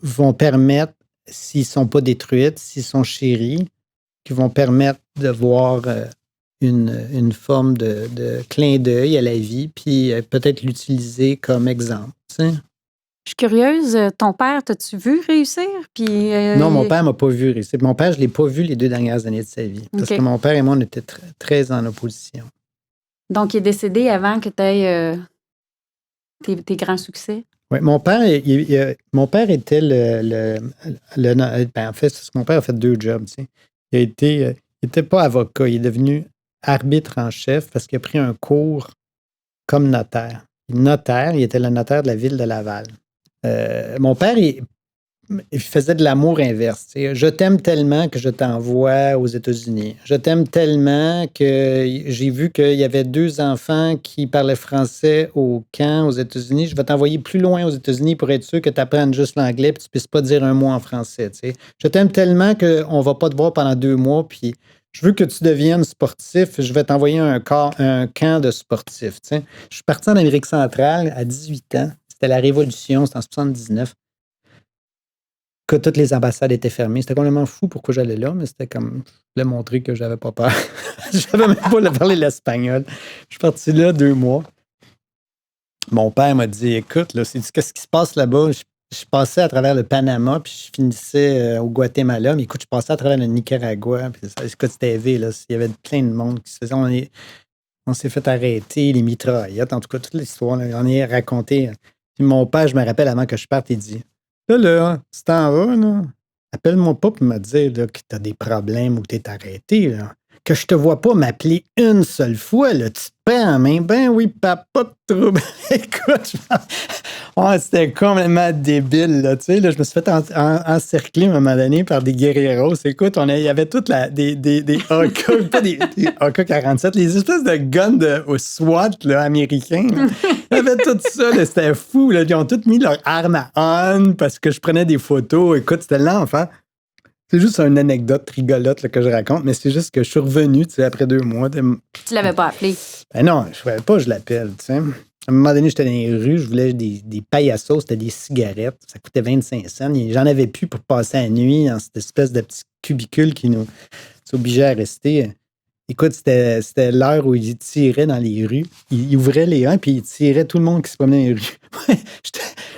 vont permettre, s'ils ne sont pas détruites, s'ils sont chéris, qui vont permettre de voir... une forme de clin d'œil à la vie, puis peut-être l'utiliser comme exemple. Tu sais. Je suis curieuse, ton père, t'as-tu vu réussir? Puis, non, mon père m'a pas vu réussir. Mon père, je ne l'ai pas vu les 2 dernières années de sa vie. Parce que mon père et moi, on était très en opposition. Donc, il est décédé avant que tu aies tes grands succès? Oui, mon père était en fait, c'est ce que mon père a fait 2 jobs. Tu sais. Il n'était pas avocat, il est devenu arbitre en chef parce qu'il a pris un cours comme notaire. Il était le notaire de la ville de Laval. Mon père, il faisait de l'amour inverse. Tu sais. Je t'aime tellement que je t'envoie aux États-Unis. Je t'aime tellement que j'ai vu qu'il y avait 2 enfants qui parlaient français au camp aux États-Unis. Je vais t'envoyer plus loin aux États-Unis pour être sûr que tu apprennes juste l'anglais et que tu ne puisses pas dire un mot en français. Tu sais. Je t'aime tellement qu'on ne va pas te voir pendant 2 mois puis je veux que tu deviennes sportif, je vais t'envoyer un camp de sportifs. Tu sais. Je suis parti en Amérique centrale à 18 ans. C'était la Révolution, c'était en 79. Que toutes les ambassades étaient fermées. C'était complètement fou pourquoi j'allais là, mais c'était comme, je voulais montrer que j'avais pas peur. Je savais même pas parler l'espagnol. Je suis parti là 2 mois. Mon père m'a dit, écoute, là, qu'est-ce qui se passe là-bas? Je passais à travers le Panama, puis je finissais au Guatemala. Mais écoute, je passais à travers le Nicaragua. Puis écoute, c'était élevé, là. Il y avait plein de monde qui se faisait. On s'est fait arrêter, les mitraillettes. En tout cas, toute l'histoire, là, on est raconté. Puis mon père, je me rappelle, avant que je parte, il dit, Là, tu t'en vas, là. Appelle-moi pas pour me dire là, que tu as des problèmes ou que tu es arrêté. Là. Que je te vois pas m'appeler une seule fois. Là. Tu te prends en main. Ben oui, papa, pas de trouble. Écoute, c'était complètement débile. Là, tu sais, là, je me suis fait encercler à un moment donné par des guerrieros. Écoute, il y avait toutes des AK, pas des AK-47, les espèces de guns au SWAT là, américains. Là. Il y avait tout ça. Là, c'était fou. Là. Ils ont tous mis leur arme à on parce que je prenais des photos. Écoute, c'était l'enfer. C'est juste une anecdote rigolote là, que je raconte, mais c'est juste que je suis revenu après 2 mois. Tu l'avais pas appelé? Ben non, je ne savais pas, je l'appelle. T'sais. À un moment donné, j'étais dans les rues, je voulais des paillassos, c'était des cigarettes. Ça coûtait 25 cents. J'en avais plus pour passer la nuit dans cette espèce de petit cubicule qui nous obligeait à rester. Écoute, c'était l'heure où ils tiraient dans les rues. Ils ouvraient les uns, puis ils tiraient tout le monde qui se promenait dans les rues.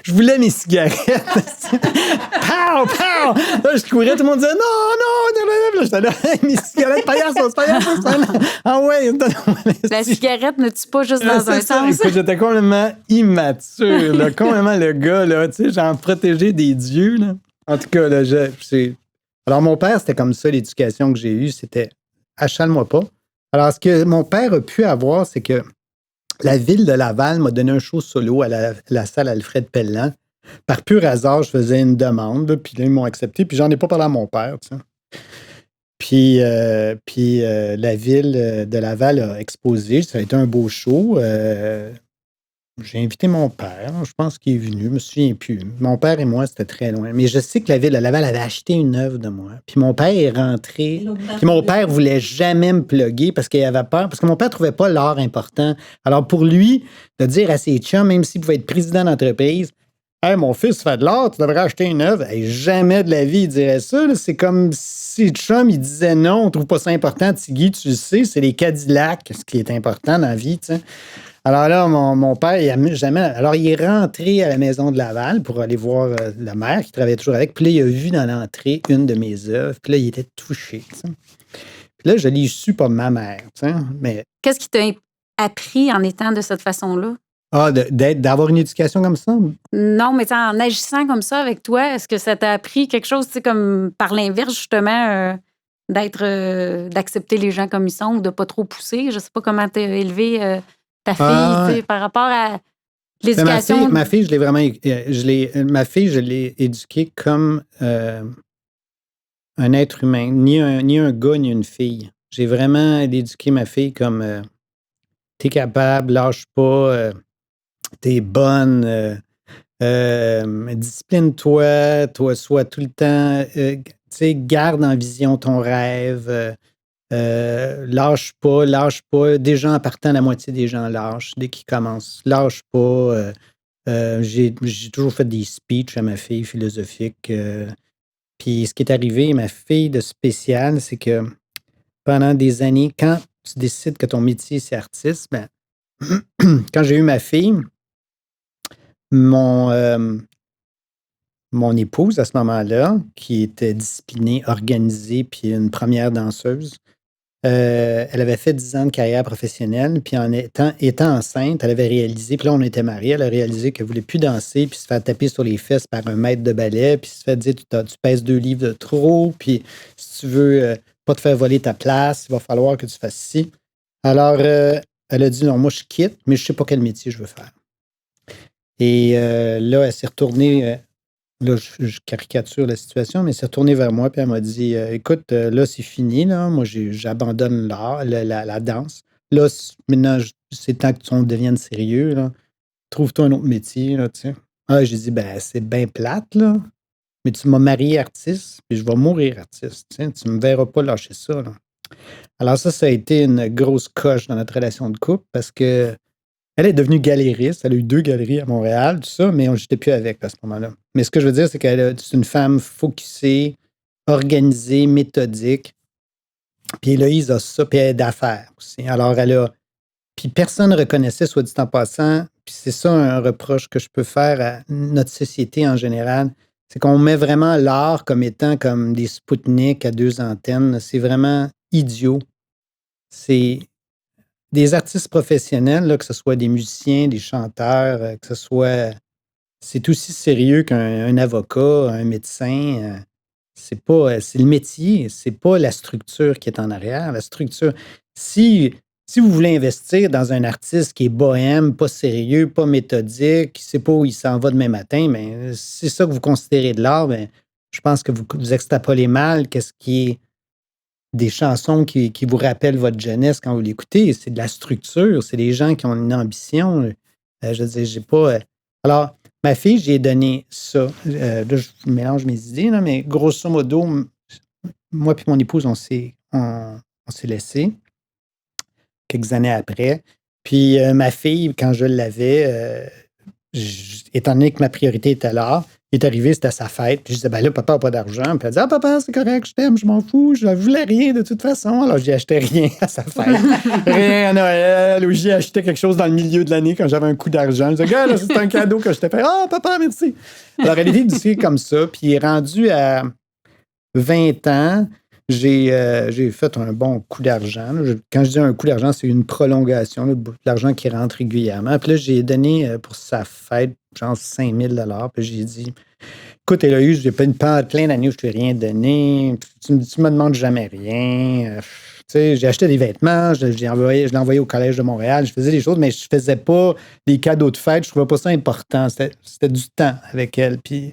Je voulais mes cigarettes. Pow, pow! Là, je courais, tout le monde disait non! J'étais là, mes cigarettes, paillassos. Ah ouais! La cigarette ne tue pas juste dans un sens. Écoute, j'étais complètement immature, là, complètement le gars, là, tu sais, j'en protégeais des dieux. Là. En tout cas, là, alors, mon père, c'était comme ça, l'éducation que j'ai eue, c'était achale-moi pas. Alors, ce que mon père a pu avoir, c'est que la ville de Laval m'a donné un show solo à la salle Alfred Pellan. Par pur hasard, je faisais une demande, puis là, ils m'ont accepté, puis j'en ai pas parlé à mon père, tu sais. Puis la ville de Laval a exposé, ça a été un beau show. J'ai invité mon père, je pense qu'il est venu, je me souviens plus. Mon père et moi, c'était très loin. Mais je sais que la ville de Laval avait acheté une œuvre de moi. Puis mon père est rentré. Puis mon père voulait jamais me plugger parce qu'il avait peur. Parce que mon père trouvait pas l'art important. Alors pour lui, de dire à ses chums, même s'il pouvait être président d'entreprise, « Hey, mon fils fait de l'art, tu devrais acheter une œuvre. » Hey, jamais de la vie, il dirait ça. Là. C'est comme si le chum, il disait non, on trouve pas ça important. Tigui, tu le sais, c'est les Cadillacs, ce qui est important dans la vie, tu sais. Alors là, mon père, il a jamais. Alors, il est rentré à la maison de Laval pour aller voir la mère qui travaillait toujours avec. Puis là, il a vu dans l'entrée une de mes œuvres. Puis là, il était touché. T'sais. Puis là, je l'ai su par ma mère. Mais... Qu'est-ce qui t'a appris en étant de cette façon-là? Ah, d'avoir une éducation comme ça? Non, mais en agissant comme ça avec toi, est-ce que ça t'a appris quelque chose, comme par l'inverse, justement, d'accepter les gens comme ils sont ou de pas trop pousser? Je sais pas comment t'as élevé ta fille, par rapport à l'éducation. Ma fille, je l'ai vraiment... je l'ai éduquée comme un être humain, ni un gars, ni une fille. J'ai vraiment éduqué ma fille comme t'es capable, lâche pas, t'es bonne, discipline-toi, sois tout le temps, garde en vision ton rêve, lâche pas. Des gens en partant, la moitié des gens lâchent dès qu'ils commencent. Lâche pas. J'ai toujours fait des speeches à ma fille philosophiques. Puis ce qui est arrivé, ma fille de spécial, c'est que pendant des années, quand tu décides que ton métier, c'est artiste, ben, quand j'ai eu ma fille, mon épouse, à ce moment-là, qui était disciplinée, organisée, puis une première danseuse, elle avait fait 10 ans de carrière professionnelle, puis en étant enceinte, elle avait réalisé, puis là, on était mariés, elle a réalisé qu'elle ne voulait plus danser, puis se faire taper sur les fesses par un maître de ballet, puis se faire dire, tu pèses 2 livres de trop, puis si tu veux pas te faire voler ta place, il va falloir que tu fasses ci. Alors, elle a dit, non, moi, je quitte, mais je ne sais pas quel métier je veux faire. Et là, elle s'est retournée... Là, je caricature la situation, mais elle s'est retournée vers moi, puis elle m'a dit, écoute, là, c'est fini, là. Moi, j'abandonne l'art, la danse. Là, maintenant, c'est temps que tu deviennes sérieux, là. Trouve-toi un autre métier, là, tu sais. Ah, j'ai dit, ben, c'est bien plate, là. Mais tu m'as marié artiste, puis je vais mourir artiste. Tu sais, tu me verras pas lâcher ça, là. Alors ça a été une grosse coche dans notre relation de couple, parce que elle est devenue galériste. Elle a eu 2 galeries à Montréal, tout ça, mais je n'étais plus avec à ce moment-là. Mais ce que je veux dire, c'est c'est une femme focusée, organisée, méthodique. Puis Héloïse a ça, puis elle est d'affaires aussi. Alors, puis personne ne reconnaissait, soit dit en passant, puis c'est ça un reproche que je peux faire à notre société en général, c'est qu'on met vraiment l'art comme étant comme des Spoutniks à 2 antennes. C'est vraiment idiot. C'est... Des artistes professionnels, là, que ce soit des musiciens, des chanteurs, que ce soit c'est aussi sérieux qu'un avocat, un médecin. C'est le métier, c'est pas la structure qui est en arrière. La structure, si vous voulez investir dans un artiste qui est bohème, pas sérieux, pas méthodique, qui ne sait pas où il s'en va demain matin, mais c'est ça que vous considérez de l'art, ben, je pense que vous extrapolez mal qu'est-ce qui est des chansons qui vous rappellent votre jeunesse quand vous l'écoutez. C'est de la structure, c'est des gens qui ont une ambition. Je veux dire, j'ai pas. Alors, ma fille, j'ai donné ça. Là, je mélange mes idées, là, mais grosso modo, moi et mon épouse, on s'est laissés quelques années après. Puis ma fille, quand je l'avais, étant donné que ma priorité était l'art, il est arrivé, c'était sa fête. Puis je disais, ben là, papa n'a pas d'argent. Puis elle disait, ah, papa, c'est correct, je t'aime, je m'en fous, je ne voulais rien de toute façon. Alors, j'ai acheté rien à sa fête. Rien à Noël, ou j'ai acheté quelque chose dans le milieu de l'année quand j'avais un coup d'argent. Je disais, gars, là, c'est un cadeau que je t'ai fait. Ah, papa, merci. Alors, elle était du comme ça. Puis il est rendu à 20 ans. J'ai fait un bon coup d'argent. Quand je dis un coup d'argent, c'est une prolongation, là, de l'argent qui rentre régulièrement. Puis là, j'ai donné pour sa fête, genre 5 000 $. Puis j'ai dit, écoute, Héloïse, j'ai plein d'années où je ne t'ai rien donné. Tu me demandes jamais rien. Tu sais, j'ai acheté des vêtements, je l'ai envoyé au Collège de Montréal. Je faisais des choses, mais je ne faisais pas des cadeaux de fête. Je ne trouvais pas ça important. C'était du temps avec elle, puis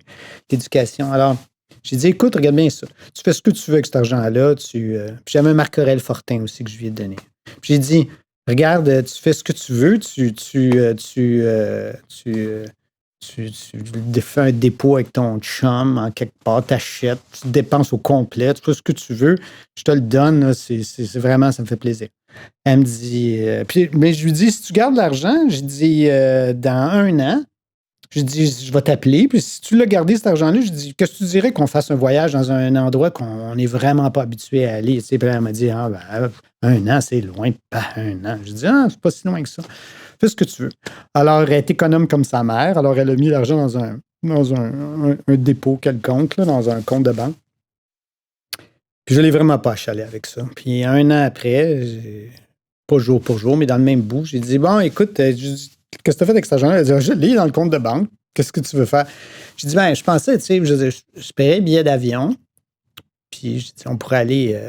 l'éducation. Alors, j'ai dit, écoute, regarde bien ça. Tu fais ce que tu veux avec cet argent-là. Puis j'avais un Marc-Aurèle Fortin aussi que je lui ai donné. Puis j'ai dit, regarde, tu fais ce que tu veux. Tu fais un dépôt avec ton chum en quelque part, t'achètes, tu dépenses au complet, tu fais ce que tu veux. Je te le donne. Là, c'est vraiment, ça me fait plaisir. Elle me dit, mais je lui dis, si tu gardes l'argent, j'ai dit, dans 1 an, je dis, je vais t'appeler. Puis si tu l'as gardé, cet argent-là, je dis, qu'est-ce que tu dirais qu'on fasse un voyage dans un endroit qu'on n'est vraiment pas habitué à aller? Tu sais, puis elle m'a dit, 1 an, c'est loin. Pas 1 an. Je dis, c'est pas si loin que ça. Fais ce que tu veux. Alors, elle est économe comme sa mère. Alors, elle a mis l'argent dans un dépôt quelconque, là, dans un compte de banque. Puis je ne l'ai vraiment pas achalé avec ça. Puis 1 an après, pas jour pour jour, mais dans le même bout, j'ai dit, bon, écoute, qu'est-ce que tu as fait avec cet argent-là? Elle a dit, je l'ai dans le compte de banque. Qu'est-ce que tu veux faire? J'ai dit, je pensais, tu sais, je paierais le billet d'avion. Puis, j'ai dit, on pourrait aller.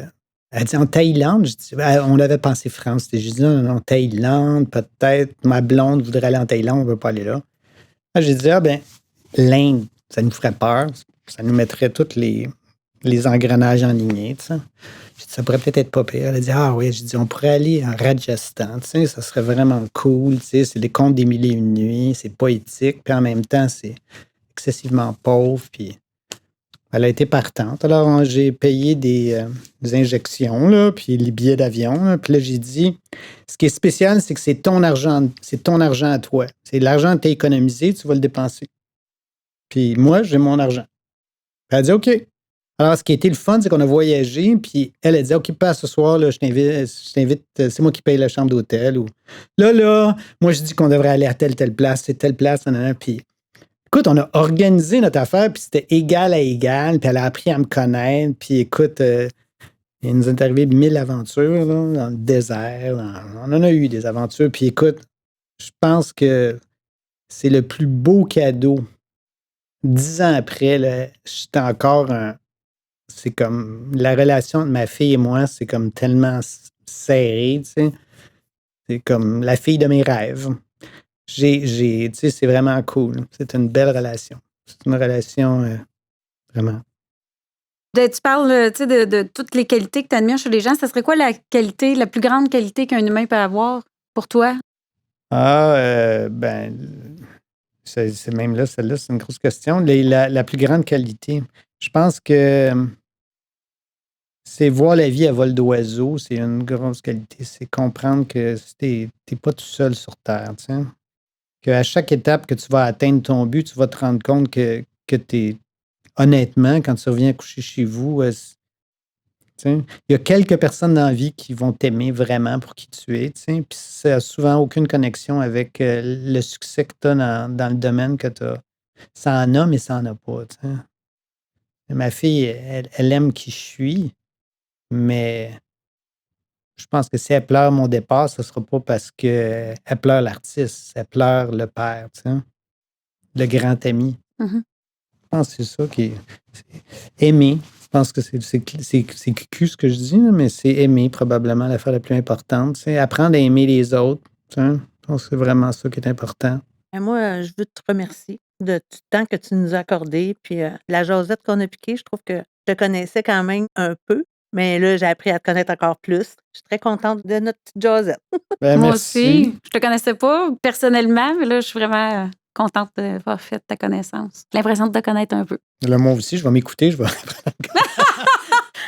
Elle dit, en Thaïlande. Je dis, on avait pensé France. J'ai dit, non, en Thaïlande, peut-être. Ma blonde voudrait aller en Thaïlande, on ne veut pas aller là. J'ai dit, l'Inde, ça nous ferait peur. Ça nous mettrait tous les engrenages en ligne, tu sais. J'ai dit, ça pourrait peut-être être pas pire. Elle a dit, oui, j'ai dit, on pourrait aller en Rajasthan, tu sais, ça serait vraiment cool, tu sais, c'est les contes des 1001 nuits, c'est poétique, puis en même temps, c'est excessivement pauvre, puis elle a été partante. Alors, j'ai payé des injections, là, puis les billets d'avion, là, puis là, j'ai dit, ce qui est spécial, c'est que c'est ton argent à toi. C'est l'argent que tu as économisé, tu vas le dépenser. Puis moi, j'ai mon argent. Puis elle a dit, OK. Alors, ce qui a été le fun, c'est qu'on a voyagé, puis elle a dit, OK, pas ce soir, là, je t'invite, c'est moi qui paye la chambre d'hôtel. Ou là, moi, je dis qu'on devrait aller à telle place, c'est telle place, puis écoute, on a organisé notre affaire, puis c'était égal à égal, puis elle a appris à me connaître, puis écoute, il nous est arrivé 1000 aventures, là, dans le désert, on en a eu des aventures, puis écoute, je pense que c'est le plus beau cadeau. 10 ans après, là, j'étais encore c'est comme la relation de ma fille et moi, c'est comme tellement serré, tu sais. C'est comme la fille de mes rêves. Tu sais, c'est vraiment cool. C'est une belle relation. C'est une relation vraiment. Tu parles, tu sais, de toutes les qualités que tu admires chez les gens. Ça serait quoi la plus grande qualité qu'un humain peut avoir pour toi? C'est même là, celle-là, c'est une grosse question. La plus grande qualité, je pense que c'est voir la vie à vol d'oiseau, c'est une grosse qualité. C'est comprendre que tu n'es pas tout seul sur Terre, tu sais. Qu'à chaque étape que tu vas atteindre ton but, tu vas te rendre compte que tu es, honnêtement, quand tu reviens coucher chez vous, il y a quelques personnes dans la vie qui vont t'aimer vraiment pour qui tu es, puis ça n'a souvent aucune connexion avec le succès que tu as dans le domaine que tu as. Ça en a, mais ça n'en a pas, tu sais. Ma fille, elle aime qui je suis, mais je pense que si elle pleure mon départ, ce ne sera pas parce qu'elle pleure l'artiste, elle pleure le père, tu sais. le grand ami. Mm-hmm. Je pense que c'est ça qui est aimer. Je pense que c'est cucu ce que je dis, là, mais c'est aimer probablement l'affaire la plus importante. C'est apprendre à aimer les autres. Je pense que c'est vraiment ça qui est important. Moi, je veux te remercier du temps que tu nous as accordé. Puis la jasette qu'on a piquée, je trouve que je te connaissais quand même un peu. Mais là, j'ai appris à te connaître encore plus. Je suis très contente de notre petite jasette. Moi aussi. Je te connaissais pas personnellement, mais là, je suis vraiment contente d'avoir fait ta connaissance. J'ai l'impression de te connaître un peu. Là, moi aussi, je vais m'écouter. Je vais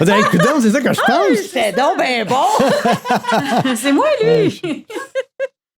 écoute, c'est ça que je pense. C'est donc ben bon! C'est moi, lui!